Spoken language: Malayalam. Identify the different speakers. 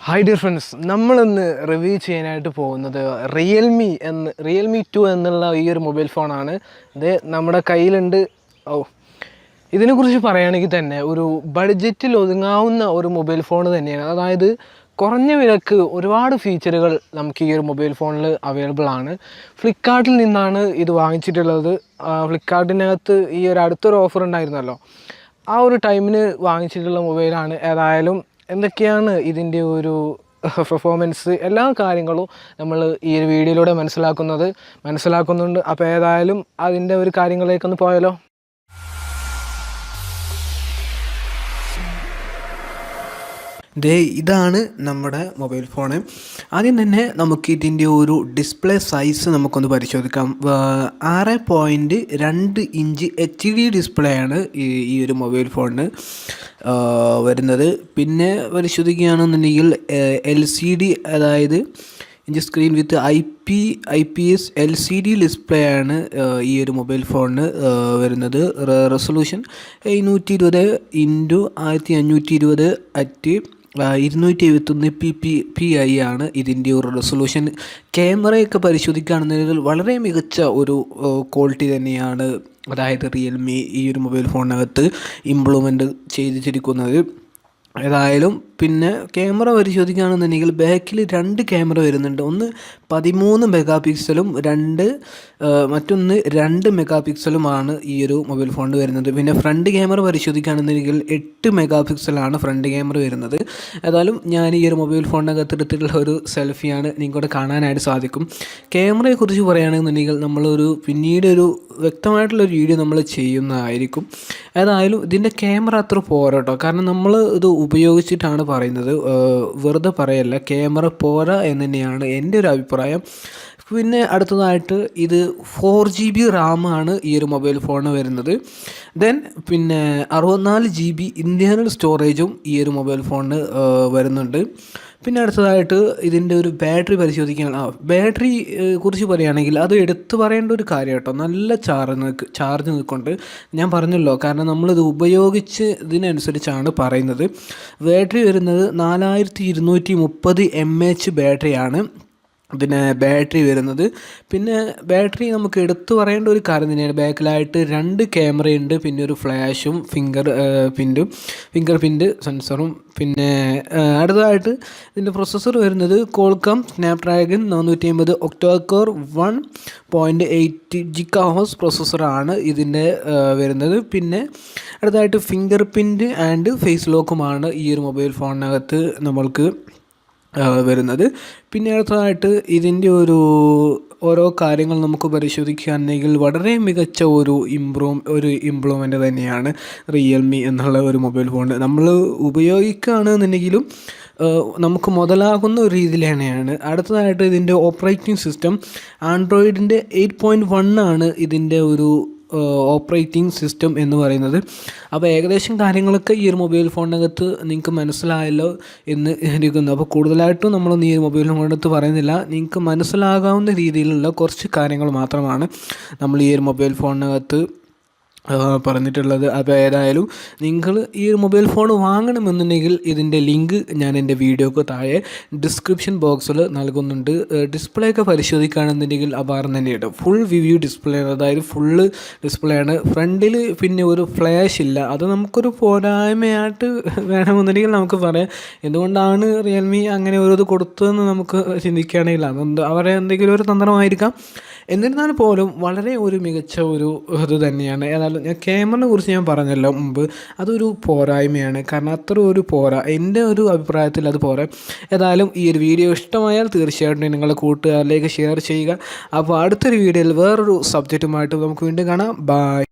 Speaker 1: ഹായ് ഡിയർ ഫ്രണ്ട്സ്, നമ്മളിന്ന് റിവ്യൂ ചെയ്യാനായിട്ട് പോകുന്നത് റിയൽമി 2 എന്നുള്ള ഈ ഒരു മൊബൈൽ ഫോണാണ്. ഇത് നമ്മുടെ കയ്യിലുണ്ട്. ഇതിനെക്കുറിച്ച് പറയുകയാണെങ്കിൽ തന്നെ ഒരു ബഡ്ജറ്റിൽ ഒതുങ്ങാവുന്ന ഒരു മൊബൈൽ ഫോൺ തന്നെയാണ്. അതായത് കുറഞ്ഞ വിലക്ക് ഒരുപാട് ഫീച്ചറുകൾ നമുക്ക് ഈ ഒരു മൊബൈൽ ഫോണിൽ അവൈലബിൾ ആണ്. ഫ്ലിപ്കാർട്ടിൽ നിന്നാണ് ഇത് വാങ്ങിച്ചിട്ടുള്ളത്. ഫ്ലിപ്കാർട്ടിനകത്ത് ഈ ഒരു അടുത്തൊരു ഓഫർ ഉണ്ടായിരുന്നല്ലോ, ആ ഒരു ടൈമിന് വാങ്ങിച്ചിട്ടുള്ള മൊബൈലാണ്. ഏതായാലും എന്തൊക്കെയാണ് ഇതിൻ്റെ ഒരു പെർഫോമൻസ്, എല്ലാ കാര്യങ്ങളും നമ്മൾ ഈ ഒരു വീഡിയോയിലൂടെ മനസ്സിലാക്കുന്നുണ്ട്. അപ്പോൾ ഏതായാലും അതിൻ്റെ ഒരു കാര്യങ്ങളിലേക്കൊന്ന് പോയാലോ. ഇതാണ് നമ്മുടെ മൊബൈൽ ഫോണ്. ആദ്യം തന്നെ നമുക്ക് ഇതിൻ്റെ ഒരു ഡിസ്പ്ലേ സൈസ് നമുക്കൊന്ന് പരിശോധിക്കാം. 6.2 ഇഞ്ച് HD ഡിസ്പ്ലേ ആണ് ഈ ഒരു മൊബൈൽ ഫോണിന് വരുന്നത്. പിന്നെ പരിശോധിക്കുകയാണെന്നുണ്ടെങ്കിൽ LCD, അതായത് ഇഞ്ച് സ്ക്രീൻ വിത്ത് IPS LCD ഡിസ്പ്ലേ ആണ് ഈ ഒരു മൊബൈൽ ഫോണിന് വരുന്നത്. റെസൊല്യൂഷൻ 720x1520 അറ്റ് 271 ppi ആണ് ഇതിൻ്റെ ഒരു റെസൊല്യൂഷൻ. ക്യാമറയൊക്കെ പരിശോധിക്കുകയാണെന്നുണ്ടെങ്കിൽ വളരെ മികച്ച ഒരു ക്വാളിറ്റി തന്നെയാണ്, അതായത് റിയൽമി ഈ ഒരു മൊബൈൽ ഫോണിനകത്ത് ഇംപ്ലിമെൻ്റ് ചെയ്തിരിക്കുന്നത്. ഏതായാലും പിന്നെ ക്യാമറ പരിശോധിക്കുകയാണെന്നുണ്ടെങ്കിൽ ബാക്കിൽ 2 ക്യാമറ വരുന്നുണ്ട്. ഒന്ന് 13 മെഗാ പിക്സലും മറ്റൊന്ന് 2 മെഗാ പിക്സലുമാണ് ഈ ഒരു മൊബൈൽ ഫോണിൽ വരുന്നത്. പിന്നെ ഫ്രണ്ട് ക്യാമറ പരിശോധിക്കുകയാണെന്നുണ്ടെങ്കിൽ 8 മെഗാ പിക്സലാണ് ഫ്രണ്ട് ക്യാമറ വരുന്നത്. ഏതായാലും ഞാൻ ഈ ഒരു മൊബൈൽ ഫോണിനകത്ത് എടുത്തിട്ടുള്ള ഒരു സെൽഫിയാണ് നിങ്ങൾക്കിവിടെ കാണാനായിട്ട് സാധിക്കും. ക്യാമറയെക്കുറിച്ച് പറയുകയാണെന്നുണ്ടെങ്കിൽ പിന്നീട് ഒരു വ്യക്തമായിട്ടുള്ളൊരു വീഡിയോ നമ്മൾ ചെയ്യുന്നതായിരിക്കും. ഏതായാലും ഇതിൻ്റെ ക്യാമറ അത്ര പോരാ കേട്ടോ, കാരണം നമ്മൾ ഇത് ഉപയോഗിച്ചിട്ടാണ് പറയുന്നത്, വെറുതെ പറയല്ല. ക്യാമറ പോരാ എന്ന് തന്നെയാണ് എൻ്റെ ഒരു അഭിപ്രായം. പിന്നെ അടുത്തതായിട്ട് ഇത് 4GB റാമാണ് ഈ ഒരു മൊബൈൽ ഫോണ് വരുന്നത്. പിന്നെ 64GB ഇൻറ്റേർണൽ സ്റ്റോറേജും ഈ ഒരു മൊബൈൽ ഫോണിന് വരുന്നുണ്ട്. പിന്നെ അടുത്തതായിട്ട് ഇതിൻ്റെ ഒരു ബാറ്ററി പരിശോധിക്കുകയാണ്. ബാറ്ററി കുറിച്ച് പറയുകയാണെങ്കിൽ അത് എടുത്തു പറയേണ്ട ഒരു കാര്യം കേട്ടോ. നല്ല ചാർജ് നിൽക്കുന്നുണ്ട്. ഞാൻ പറഞ്ഞല്ലോ, കാരണം നമ്മളിത് ഉപയോഗിച്ച് ഇതിനനുസരിച്ചാണ് പറയുന്നത്. ബാറ്ററി വരുന്നത് 4230 mAh ബാറ്ററിയാണ് ഇതിന് ബാറ്ററി വരുന്നത്. പിന്നെ ബാറ്ററി നമുക്ക് എടുത്തു പറയേണ്ട ഒരു കാര്യം തന്നെയാണ്. ബാക്കിലായിട്ട് 2 ക്യാമറയുണ്ട്, പിന്നെ ഒരു ഫ്ലാഷും ഫിംഗർ പ്രിൻ്റ് സെൻസറും. പിന്നെ അടുത്തതായിട്ട് ഇതിൻ്റെ പ്രൊസസ്സർ വരുന്നത് കോൾകം സ്നാപ്ഡ്രാഗൺ 450 ഒക്ടോ കോർ 1.8 GHz പ്രൊസസ്സറാണ് ഇതിൻ്റെ വരുന്നത്. പിന്നെ അടുത്തതായിട്ട് ഫിംഗർ പ്രിൻ്റ് ആൻഡ് ഫേസ് ലോക്കുമാണ് ഈ ഒരു മൊബൈൽ ഫോണിനകത്ത് നമ്മൾക്ക് വരുന്നത്. പിന്നെ അടുത്തതായിട്ട് ഇതിൻ്റെ ഓരോ കാര്യങ്ങൾ നമുക്ക് പരിശോധിക്കുകയാണെങ്കിൽ വളരെ മികച്ച ഒരു ഇമ്പ്രൂവ്മെൻറ്റ് തന്നെയാണ് റിയൽമി എന്നുള്ള ഒരു മൊബൈൽ ഫോൺ നമ്മൾ ഉപയോഗിക്കുകയാണെന്നുണ്ടെങ്കിലും നമുക്ക് മുതലാകുന്ന ഒരു രീതിയിൽ തന്നെയാണ്. അടുത്തതായിട്ട് ഇതിൻ്റെ ഓപ്പറേറ്റിംഗ് സിസ്റ്റം ആൻഡ്രോയിഡിൻ്റെ 8.1 ആണ് ഇതിൻ്റെ ഒരു ഓപ്പറേറ്റിംഗ് സിസ്റ്റം എന്ന് പറയുന്നത്. അപ്പോൾ ഏകദേശം കാര്യങ്ങളൊക്കെ ഈ ഒരു മൊബൈൽ ഫോണിനകത്ത് നിങ്ങൾക്ക് മനസ്സിലായല്ലോ എന്ന് ഇരിക്കുന്നു. അപ്പോൾ കൂടുതലായിട്ടും നമ്മളൊന്നും ഈ മൊബൈൽ ഫോണിനകത്ത് പറയുന്നില്ല, നിങ്ങൾക്ക് മനസ്സിലാകാവുന്ന രീതിയിലുള്ള കുറച്ച് കാര്യങ്ങൾ മാത്രമാണ് നമ്മൾ ഈ ഒരു മൊബൈൽ ഫോണിനകത്ത് പറഞ്ഞിട്ടുള്ളത്. അപ്പോൾ ഏതായാലും നിങ്ങൾ ഈ ഒരു മൊബൈൽ ഫോൺ വാങ്ങണമെന്നുണ്ടെങ്കിൽ ഇതിൻ്റെ ലിങ്ക് ഞാൻ എൻ്റെ വീഡിയോക്ക് താഴെ ഡിസ്ക്രിപ്ഷൻ ബോക്സിൽ നൽകുന്നുണ്ട്. ഡിസ്പ്ലേ ഒക്കെ പരിശോധിക്കുകയാണെന്നുണ്ടെങ്കിൽ അപാരം തന്നെയുണ്ട്. ഫുൾ വ്യൂ ഡിസ്പ്ലേ ആണ്, അതായത് ഫുള്ള് ഡിസ്പ്ലേ ആണ്. ഫ്രണ്ടിൽ പിന്നെ ഒരു ഫ്ലാഷ് ഇല്ല, അത് നമുക്കൊരു പോരായ്മയായിട്ട് വേണമെന്നുണ്ടെങ്കിൽ നമുക്ക് പറയാം. എന്തുകൊണ്ടാണ് റിയൽമി അങ്ങനെ ഒരു ഇത് കൊടുത്തതെന്ന് നമുക്ക് ചിന്തിക്കുകയാണെങ്കിൽ അതുകൊണ്ട് അവരെ എന്തെങ്കിലും ഒരു തന്ത്രമായിരിക്കാം. എന്നിരുന്നാൽ പോലും വളരെ ഒരു മികച്ച ഒരു ഇത് തന്നെയാണ്. ഏതായാലും ക്യാമറയെ കുറിച്ച് ഞാൻ പറഞ്ഞല്ലോ മുമ്പ്, അതൊരു പോരായ്മയാണ്, കാരണം അത്ര ഒരു പോരാ, എൻ്റെ ഒരു അഭിപ്രായത്തിൽ അത് പോരാ. ഏതായാലും ഈ ഒരു വീഡിയോ ഇഷ്ടമായാൽ തീർച്ചയായിട്ടും നിങ്ങളുടെ കൂട്ടുകാരിലേക്ക് ഷെയർ ചെയ്യുക. അപ്പോൾ അടുത്തൊരു വീഡിയോയിൽ വേറൊരു സബ്ജക്റ്റുമായിട്ട് നമുക്ക് വീണ്ടും കാണാം. ബൈ.